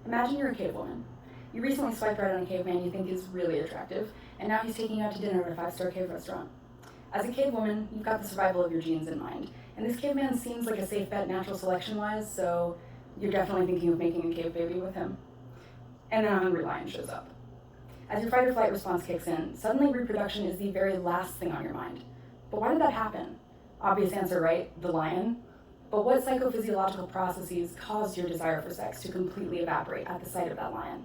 Imagine you're a cave woman. You recently swiped right on a caveman you think is really attractive, and now he's taking you out to dinner at a 5-star cave restaurant. As a cave woman, you've got the survival of your genes in mind, and this caveman seems like a safe bet natural selection-wise, so you're definitely thinking of making a cave baby with him. And then a hungry lion shows up. As your fight or flight response kicks in, suddenly reproduction is the very last thing on your mind. But why did that happen? Obvious answer, right? The lion. But what psychophysiological processes caused your desire for sex to completely evaporate at the sight of that lion?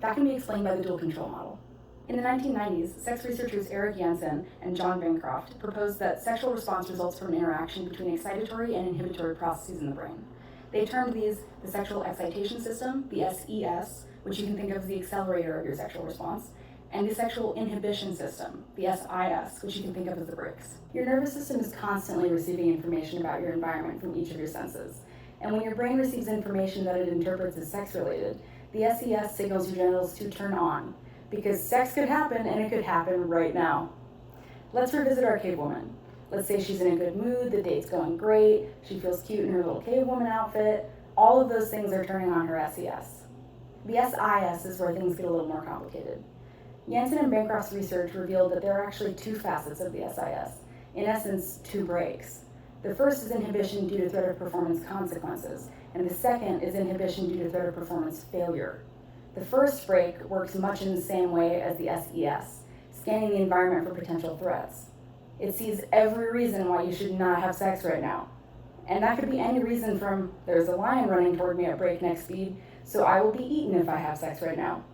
That can be explained by the dual control model. In the 1990s, sex researchers Eric Janssen and John Bancroft proposed that sexual response results from an interaction between excitatory and inhibitory processes in the brain. They termed these the sexual excitation system, the SES, which you can think of as the accelerator of your sexual response, and the sexual inhibition system, the SIS, which you can think of as the brakes. Your nervous system is constantly receiving information about your environment from each of your senses. And when your brain receives information that it interprets as sex-related, the SES signals your genitals to turn on, because sex could happen, and it could happen right now. Let's revisit our cave woman. Let's say she's in a good mood, the date's going great, she feels cute in her little cave woman outfit. All of those things are turning on her SES. The SIS is where things get a little more complicated. Janssen and Bancroft's research revealed that there are actually two facets of the SIS, in essence, two brakes. The first is inhibition due to threat of performance consequences, and the second is inhibition due to threat of performance failure. The first brake works much in the same way as the SES, scanning the environment for potential threats. It sees every reason why you should not have sex right now. And that could be any reason from, there's a lion running toward me at breakneck speed, so I will be eaten if I have sex right now,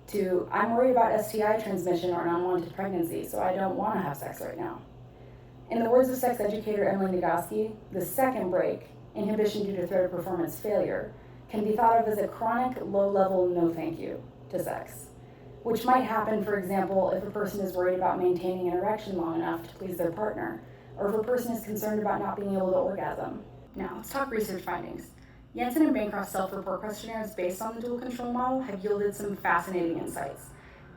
to, I'm worried about STI transmission or an unwanted pregnancy, so I don't want to have sex right now. In the words of sex educator Emily Nagoski, the second brake, inhibition due to threat of performance failure, can be thought of as a chronic, low-level no thank you to sex, which might happen, for example, if a person is worried about maintaining an erection long enough to please their partner, or if a person is concerned about not being able to orgasm. Now, let's talk research findings. Janssen and Bancroft's self-report questionnaires based on the dual control model have yielded some fascinating insights.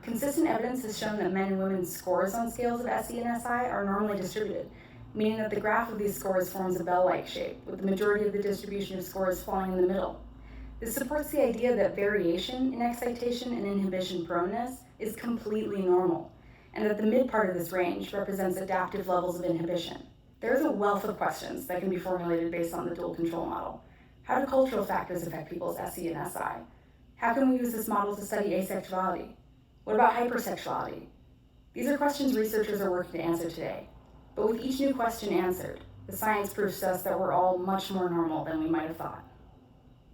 Consistent evidence has shown that men and women's scores on scales of SE and SI are normally distributed, meaning that the graph of these scores forms a bell-like shape, with the majority of the distribution of scores falling in the middle. This supports the idea that variation in excitation and inhibition proneness is completely normal, and that the mid part of this range represents adaptive levels of inhibition. There is a wealth of questions that can be formulated based on the dual control model. How do cultural factors affect people's SE and SI? How can we use this model to study asexuality? What about hypersexuality? These are questions researchers are working to answer today. But with each new question answered, the science proves to us that we're all much more normal than we might have thought.